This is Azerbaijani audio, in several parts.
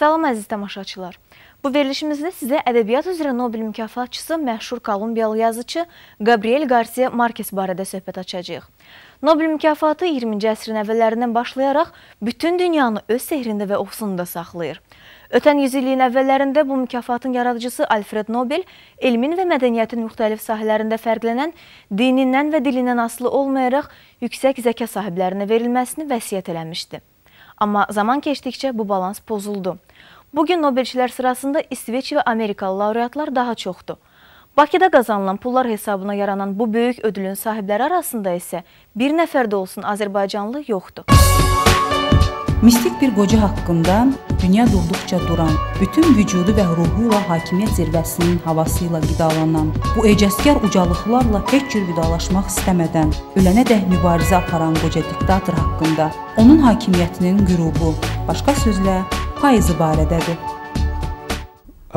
Salam əziz tamaşaçılar. Bu verilişimizdə sizə ədəbiyyat üzrə Nobel mükafatçısı, məşhur Kolumbiyalı yazıcı Gabriel Garcia Marquez barədə söhbət açacağıq. Nobel mükafatı 20-ci əsrin əvvəllərindən başlayaraq bütün dünyanı öz sehrində və ovsununda saxlayır. Ötən yüzilliyin əvvəllərində bu mükafatın yaradıcısı Alfred Nobel elmin və mədəniyyətin müxtəlif sahələrində fərqlənən, dinindən və dilindən asılı olmayaraq yüksək zəka sahiblərinə verilməsini vəsiyyət eləmişdi. Amma zaman keçdikcə bu balans pozuldu. Bugün Nobelçilər sırasında İsveç və Amerikalı laureatlar daha çoxdur. Bakıda qazanılan pullar hesabına yaranan bu böyük ödülün sahibləri arasında isə bir nəfər də olsun Azərbaycanlı yoxdur. Mistik bir qoca haqqında dünya durduqca duran, bütün vücudu və ruhu ilə hakimiyyət zirvəsinin havası ilə qidalanan, bu ecazkar ucalıqlarla heç cür vidalaşmaq istəmədən, ölənədək mübarizə aparan qoca diktator haqqında, onun hakimiyyətinin qürubu, başqa sözlə, payızı barədədir.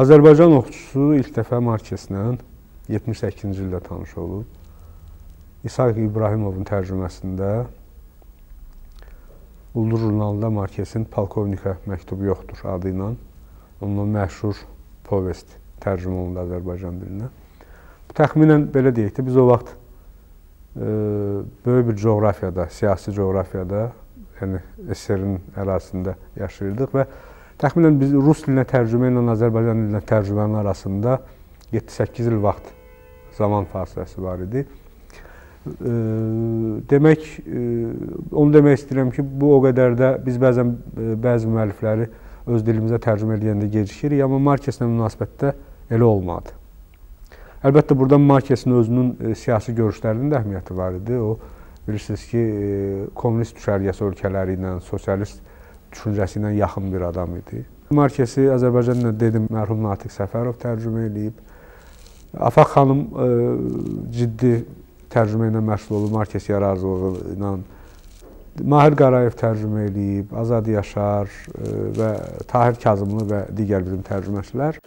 Azərbaycan oxucusu ilk dəfə Marquezlə 78-ci ildə tanış olub. İsaq İbrahimovun tərcüməsində Uldur jurnalında Marquezin Polkovnikə məktubu yoxdur adı ilə. Onun məşhur povest tərcümə olundu Azərbaycan dilinə. Bu təxminən belə deyək də, biz o vaxt böyük bir coğrafiyada, siyasi coğrafiyada, yəni SSR-in ərazisində yaşayırdıq və təxminən biz rus dilinə tərcümə ilə Azərbaycan dilinə tərcümənin arasında 7-8 il vaxt zaman fasiləsi var idi. Demək, onu demək istəyirəm ki, bu o qədər də biz bəzən bəzi müəllifləri öz dilimizə tərcümə edəndə gecikirik, amma Marquezlə münasibətdə elə olmadı. Əlbəttə, buradan Marquezin özünün siyasi görüşlərinin də əhəmiyyəti var idi. O, bilirsiniz ki, kommunist düşərgəsi ölkələri ilə, sosialist düşüncəsi ilə yaxın bir adam idi. Marquezi Azərbaycanla dedim, mərhum Natiq Səfərov tərcümə edib. Afaq xanım ciddi tərcümə ilə məşğul olub, Marquez yaradıcılığı ilə. Mahir Qarayev tərcümə edib, Azad Yaşar və Tahir Kazımlı və digər bizim tərcüməçilər.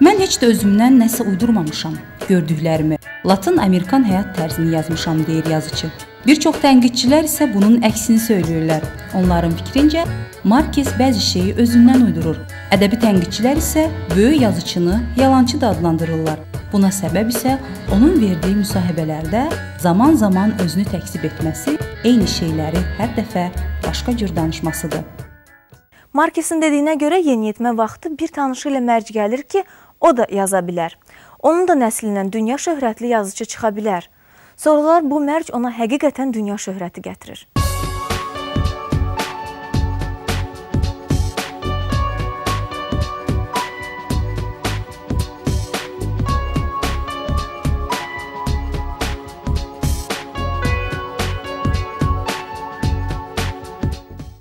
Mən heç də özümdən nəsə uydurmamışam. Gördüklərimi, Latın Amerikan həyat tərzini yazmışam, deyir yazıcı. Bir çox tənqidçilər isə bunun əksini söyləyirlər. Onların fikrincə, Marquez bəzi şeyi özündən uydurur. Ədəbi tənqidçilər isə böyük yazıçını yalançı da adlandırırlar. Buna səbəb isə onun verdiyi müsahibələrdə zaman-zaman özünü təkzib etməsi, eyni şeyləri hər dəfə başqa cür danışmasıdır. Marquezin dediyinə görə yeniyetmə vaxtı bir tanışı ilə mərc gəlir ki, o da yaza bilər. Onun da nəslindən dünya şöhrətli yazıcı çıxa bilər. Sonralar bu mərc ona həqiqətən dünya şöhrəti gətirir.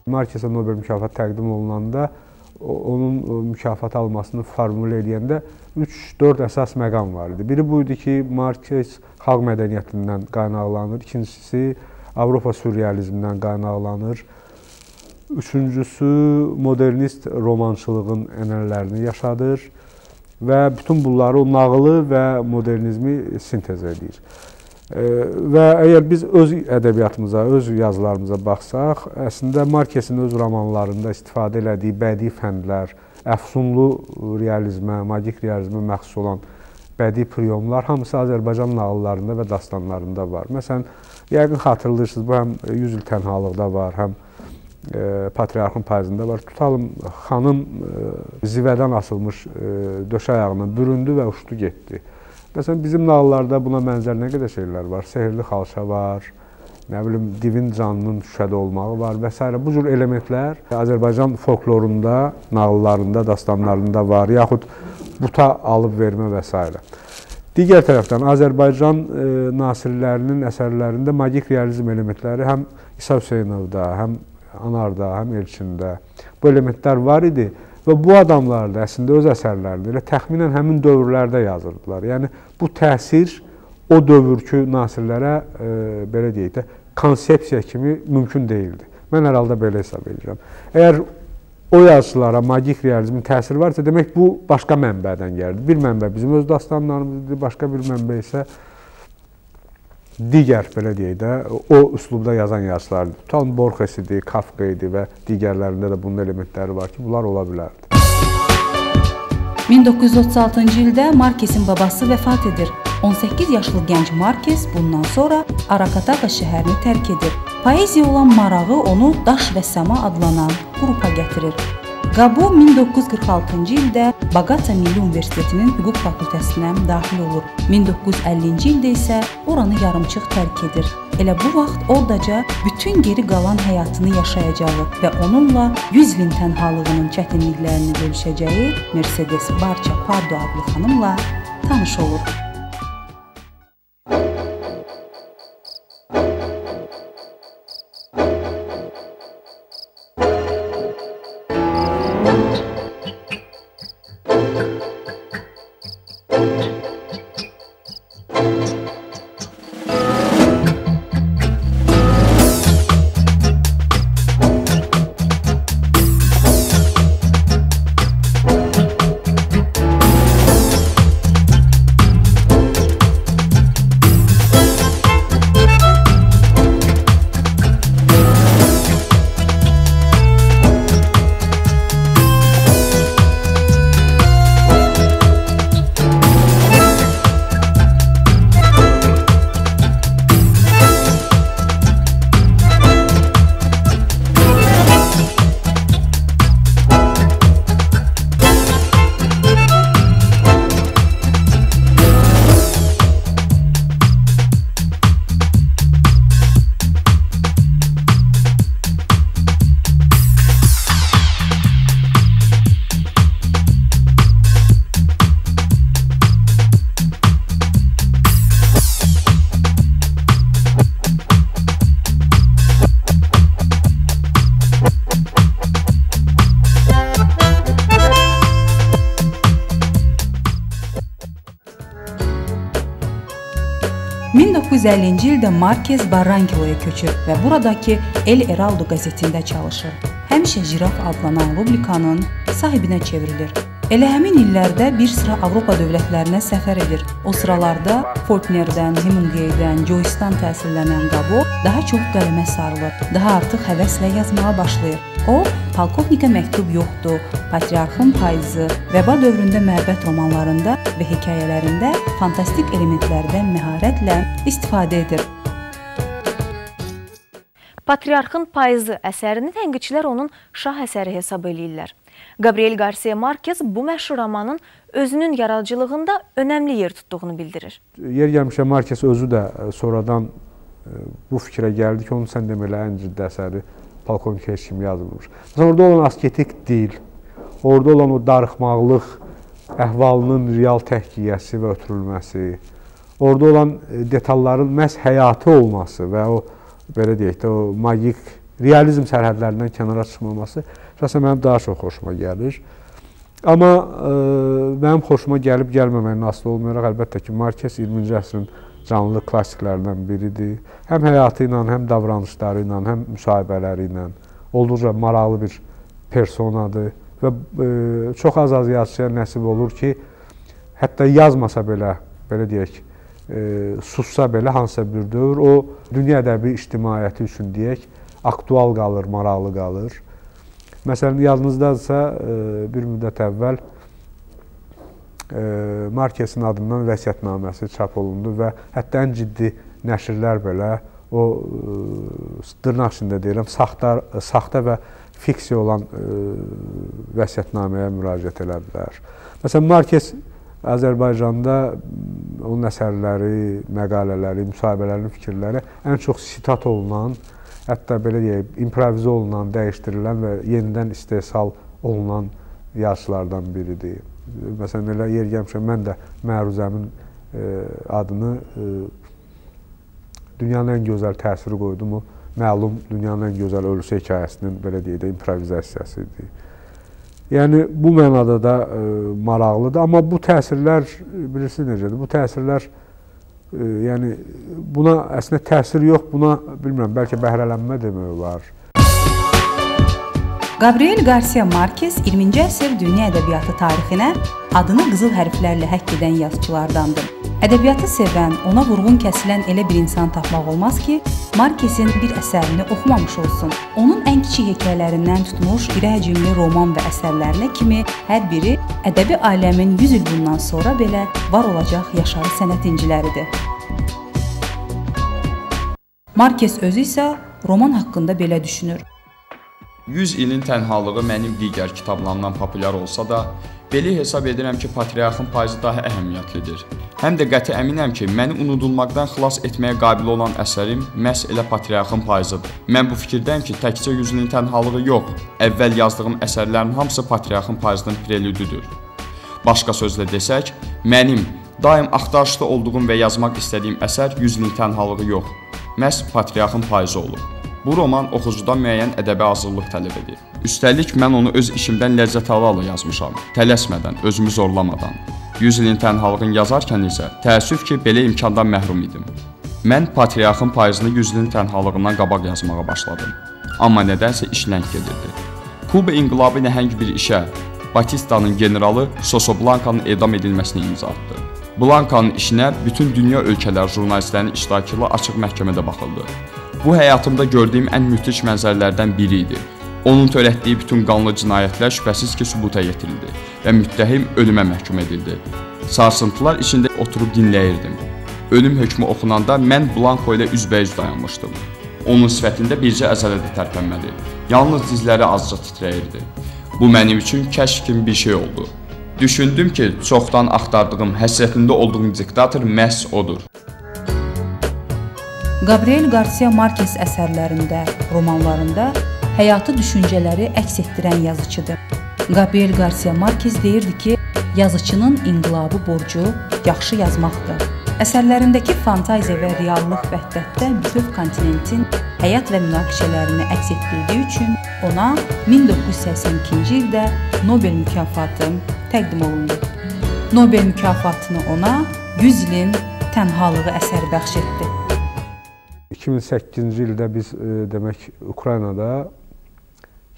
Marquezə Nobel mükafatı təqdim olunanda, onun mükafat almasını formülə edəndə 3-4 əsas məqam var idi. Biri bu idi ki, Marquez xalq mədəniyyətindən qaynaqlanır. İkincisi, Avropa sürrealizmindən qaynaqlanır. Üçüncüsü, modernist romançılığın ənənələrini yaşadır və bütün bunları o nağılı və modernizmi sintez edir. Və əgər biz öz ədəbiyyatımıza, öz yazılarımıza baxsaq, əslində Marquezin öz romanlarında istifadə elədiyi bədii fəndlər, əfsunlu realizmə, magik realizmə məxsus olan bədii priyomlar hamısı Azərbaycan nağıllarında və dastanlarında var. Məsələn, yəqin xatırlayırsınız, bu həm 100 il tənhalıqda var, həm Patriarxın payızında var. Tutalım, xanım zivədən asılmış döş ayağına büründü və uçdu getdi. Məsələn, bizim nağıllarda buna mənzər nə qədər şeylər var. Sehirli xalça var, nə bilim, divin canının şüşədə olmağı var və s. Bu cür elementlər Azərbaycan folklorunda, nağıllarında, dastanlarında var, yaxud buta alıb vermə və s. Digər tərəfdən, Azərbaycan nasirlərinin əsərlərində magik realizm elementləri həm İsa Hüseynovda, həm Anarda, həm Elçində bu elementlər var idi. Və bu adamlar da əslində öz əsərlərində elə təxminən həmin dövrlərdə yazırdılar. Yəni, bu təsir o dövrkü nasirlərə, belə deyək də, konsepsiya kimi mümkün deyildi. Mən hər halda belə hesab edirəm. Əgər o yazıçılara magik realizmin təsiri varsa, demək bu başqa mənbədən gəldi. Bir mənbə bizim öz dastanlarımızdır, başqa bir mənbə isə digər, belə deyək də, o üslubda yazan yazıçılardır. Tutalım Borges idi, Kafka idi və digərlərində də bunun elementləri var ki, bunlar ola bilərdi. 1936-cı ildə Markesin babası vəfat edir. 18 yaşlı gənc Markes bundan sonra Arakataqa şəhərini tərk edir. Poeziya olan marağı onu Daş və Səma adlanan qrupa gətirir. Qabo 1946-cı ildə Bagata Milli Universitetinin hüquq fakültəsinə daxil olur. 1950-ci ildə isə oranı yarımçıq tərk edir. Elə bu vaxt oradaca bütün geri qalan həyatını yaşayacağı və onunla 100 ilin tənhalığının çətinliklərini bölüşəcəyi Mercedes Barça Pardo adlı xanımla tanış olur. ...1950-ci ildə Markes Barranquilla'ya köçür və buradakı El Heraldo qəzetində çalışır. Həmişə Jiraf adlanan rubrikanın sahibinə çevrilir. Elə həmin illərdə bir sıra Avropa dövlətlərinə səfər edir. O sıralarda Faulknerdən, Hemingwaydən, Joyce'dan təsirlənən Qabo daha çox qələmə sarılır. Daha artıq həvəslə yazmağa başlayır. O, Polkovnikə məktub yoxdur, Patriarxın payızı, Vəba dövründə məhəbbət romanlarında və hekayələrində fantastik elementlərdən məharətlə istifadə edir. Patriarxın payızı əsərini tənqidçilər onun şah əsəri hesab eləyirlər. Gabriel Garcia Marquez bu məşhur romanın özünün yaradıcılığında önəmli yer tutduğunu bildirir. Yer gəlmişə Marquez özü də sonradan bu fikrə gəldi ki, onun sən deməli ən ciddi əsəri Polkovnikə heç kim yazılmış. Orada olan asketik dil, orada olan o darıxmaqlıq əhvalının real təhkiyəsi və ötürülməsi, orada olan detalların məhz həyatı olması və o, belə deyək də, o magik realizm sərhədlərindən kənara çıxmaması şəxsən mənim daha çox xoşuma gəlir. Amma mənim xoşuma gəlib gəlməməyinin asılı olmayaraq, əlbəttə ki, Marquez 20-ci əsrin canlı klassiklərdən biridir. Həm həyatı ilə, həm davranışları ilə, həm müsahibələri ilə olduqca maraqlı bir personadır və çox az yazıçıya nəsib olur ki, hətta yazmasa belə, belə deyək, sussa belə hansısa bir dövr, o dünya ədəbi ictimaiyyəti üçün deyək, aktual qalır, maraqlı qalır. Məsələn, yadınızdadırsa, bir müddət əvvəl Marquezin adından vəsiyyətnaməsi çap olundu və hətta ən ciddi nəşrlər belə o dırnaq içində deyirəm, saxta və fiksiya olan vəsiyyətnaməyə müraciət elədilər. Məsələn, Marquez Azərbaycanda onun əsərləri, məqalələri, müsahibələrinin fikirləri ən çox sitat olunan, hətta belə deyək, improvizə olunan, dəyişdirilən və yenidən istehsal olunan yazıçılardan biridir. Məsələn, elə yer gəlmişəm, mən də Məruzəmin adını dünyanın ən gözəl təsiri qoydum. O, məlum dünyanın ən gözəl ölüsü hekayəsinin, belə deyək də, improvizasiyasıdır. Yəni, bu mənada da maraqlıdır. Amma bu təsirlər, bilirsiniz necədir? Bu təsirlər, yəni, buna əslində təsir yox, buna, bilmirəm, bəlkə bəhrələnmə demək olar. Gabriel Garcia Marquez 20-ci əsr dünya ədəbiyyatı tarixinə adını qızıl hərflərlə həkk edən yazıçılardandır. Ədəbiyyatı sevən, ona vurğun kəsilən elə bir insan tapmaq olmaz ki, Markesin bir əsərini oxumamış olsun. Onun ən kiçik hekayələrindən tutmuş iri həcmli roman və əsərlərinə kimi hər biri ədəbi aləmin 100 il bundan sonra belə var olacaq yaşarı sənət inciləridir. Markes özü isə roman haqqında belə düşünür. 100 ilin tənhalığı mənim digər kitablarımdan populyar olsa da, belə hesab edirəm ki, Patriarxın payızı daha əhəmiyyətlidir. Həm də qəti əminəm ki, məni unudulmaqdan xilas etməyə qabil olan əsərim məhz elə Patriarxın payızıdır. Mən bu fikirdəyim ki, təkcə 100 ilin tənhalığı yox, əvvəl yazdığım əsərlərin hamısı Patriarxın payızının prelüdüdür. Başqa sözlə desək, mənim daim axtarışda olduğum və yazmaq istədiyim əsər 100 ilin tənhalığı yox, məhz Patriarxın payızı olub. Bu roman oxucudan müəyyən ədəbi hazırlıq tələb edir. Üstəlik, mən onu öz işimdən ləzzət ala yazmışam, tələsmədən, özümü zorlamadan. 100 ilin tənhalığını yazarkən isə təəssüf ki, belə imkandan məhrum idim. Mən Patriarxın payızını 100 ilin tənhalığından qabaq yazmağa başladım. Amma nədənsə iş ləng gedirdi. Kuba inqilabı nəhəng bir işə, Batistanın generalı Soso Blankanın edam edilməsini imza atdı. Blankanın işinə bütün dünya ölkələri jurnalistlərinin iştirakı ilə açıq məhkəmədə baxıldı. Bu həyatımda gördüyüm ən müthiş mənzərələrdən biri idi. Onun törətdiyi bütün qanlı cinayətlər şübhəsiz ki, sübuta yetirildi və müttəhim ölümə məhkum edildi. Sarsıntılar içində oturub dinləyirdim. Ölüm hökmü oxunanda mən Blanko ilə üzbəüz dayanmışdım. Onun sifətində bircə əzələ də tərpənmədi. Yalnız dizləri azca titrəyirdi. Bu mənim üçün kəşf kimi bir şey oldu. Düşündüm ki, çoxdan axtardığım, həsrətində olduğum diktator məhz odur. Gabriel Garcia Marquez əsərlərində, romanlarında həyatı düşüncələri əks etdirən yazıçıdır. Gabriel Garcia Marquez deyirdi ki, yazıçının inqilabı borcu yaxşı yazmaqdır. Əsərlərindəki fantaziya və reallıq vəhdətdə bütöv kontinentin həyat və münaqişələrini əks etdirdiyi üçün ona 1982-ci ildə Nobel mükafatı təqdim olundu. Nobel mükafatını ona 100 ilin tənhalığı əsəri bəxş etdi. 2008-ci ildə biz demək Ukraynada,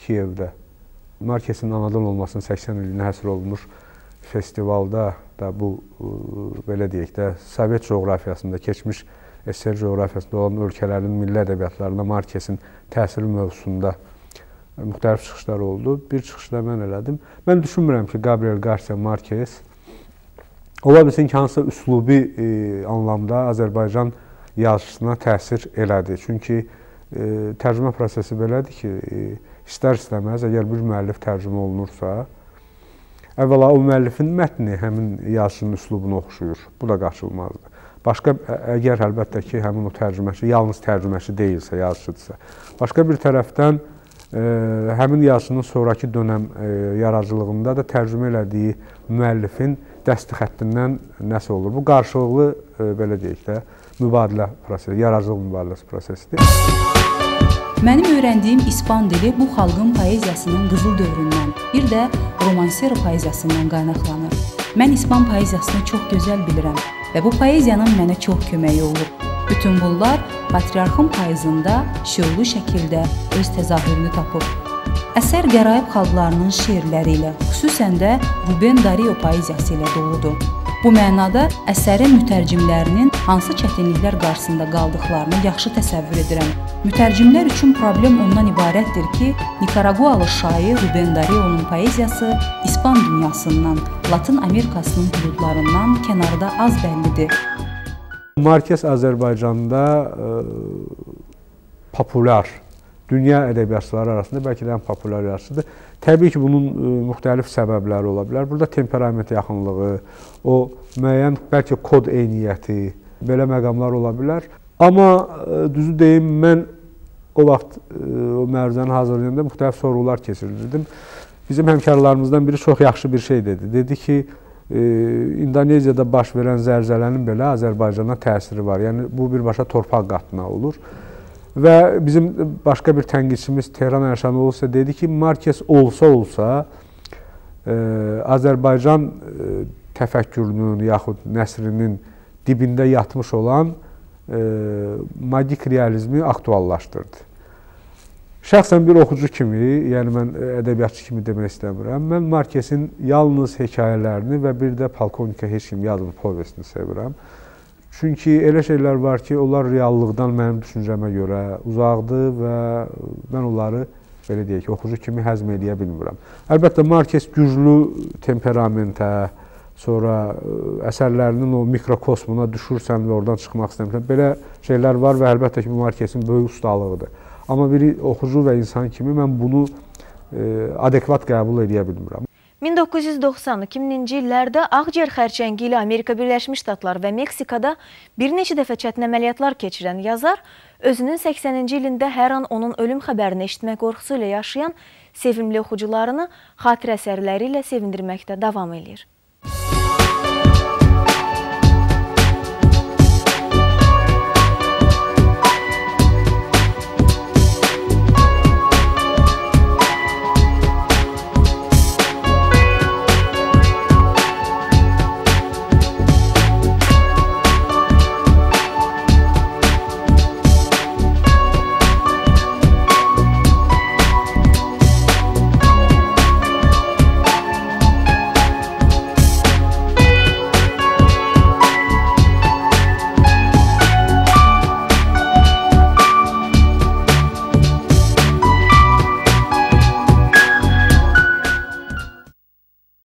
Kiyevdə Markesin anadan olmasının 80 iliyinə həsr olunmuş festivalda da bu belə deyək də Sovet coğrafiyasında, keçmiş SSR coğrafiyasında olan ölkələrin milli ədəbiyyatlarına Markesin təsiri mövzusunda müxtəlif çıxışlar oldu. Bir çıxışda mən elədim. Mən düşünmürəm ki, Gabriel Garcia Marquez ola bilsin ki, hansısa üslubi anlamda Azərbaycan yazıçısına təsir elədi. Çünki tərcümə prosesi belədir ki, istər-istəməz, əgər bir müəllif tərcümə olunursa, əvvəla o müəllifin mətni həmin yazıçının üslubuna oxşuyur. Bu da qaçılmazdır. Başqa, əgər əlbəttə ki, həmin o tərcüməçi yalnız tərcüməçi deyilsə, yazıçıdırsa. Başqa bir tərəfdən, həmin yazıçının sonraki dönəm yaradıcılığında da tərcümə elədiyi müəllifin dəsti xəttindən nəsə olur. Bu qarşılıqlı, belə deyək də, mübadilə prosesi, yaradıcılıq mübadiləsi prosesidir. Mənim öyrəndiyim İspan dili bu xalqın poeziyasının qızıl dövründən, bir də romansera poeziyasından qaynaqlanır. Mən İspan poeziyasını çox gözəl bilirəm və bu poeziyanın mənə çox köməyi olur. Bütün bunlar Patriarxın payızında şüurlu şəkildə öz təzahürünü tapıb. Əsər qəraib xalqlarının şeirləri ilə, xüsusən də Ruben Dario poeziyası ilə doludur. Bu mənada əsərin mütərcimlərinin hansı çətinliklər qarşısında qaldıqlarını yaxşı təsəvvür edirəm. Mütərcimlər üçün problem ondan ibarətdir ki, Nikaragualı şair Ruben Dario'nun poeziyası İspan dünyasından, Latın Amerikasının hüdudlarından kənarda az bəllidir. Marquez Azərbaycanda populyar, dünya ədəbiyyatçıları arasında bəlkə də ən populyar yazıçıdır. Təbii ki, bunun müxtəlif səbəbləri ola bilər. Burada temperament yaxınlığı, o müəyyən bəlkə kod eyniyyəti, belə məqamlar ola bilər. Amma düzü deyim, mən o vaxt o məruzəni hazırlayanda müxtəlif sorğular keçirirdim. Bizim həmkarlarımızdan biri çox yaxşı bir şey dedi. Dedi ki, İndoneziyada baş verən zəlzələnin belə Azərbaycana təsiri var. Yəni, bu birbaşa torpaq qatına olur. Və bizim başqa bir tənqidçimiz Tehran Ərşanoğlu isə dedi ki, Marquez olsa Azərbaycan təfəkkürünün yaxud nəsrinin dibində yatmış olan magik realizmi aktuallaşdırdı. Şəxsən bir oxucu kimi, yəni mən ədəbiyyatçı kimi demək istəmirəm. Mən Markesin yalnız hekayələrini və bir də Polkovnika heç kim yazmır povestini sevirəm. Çünki elə şeylər var ki, onlar reallıqdan mənim düşüncəmə görə uzaqdır və mən onları belə deyək ki, oxucu kimi həzm edə bilmirəm. Əlbəttə Markes güclü temperamentə, sonra əsərlərinin o mikrokosmuna düşürsən və oradan çıxmaq istəmirsən. Belə şeylər var və əlbəttə ki, bu Markesin böyük ustalığıdır. Amma bir oxucu və insan kimi mən bunu adekvat qəbul edə bilmirəm. 1990-2000-ci illərdə ağciyər xərçəngi ilə Amerika Birləşmiş Ştatları və Meksikada bir neçə dəfə çətin əməliyyatlar keçirən yazar özünün 80-ci ilində hər an onun ölüm xəbərini eşitmək qorxusu ilə yaşayan sevimli oxucularını xatirə əsərləri ilə sevindirməkdə davam edir.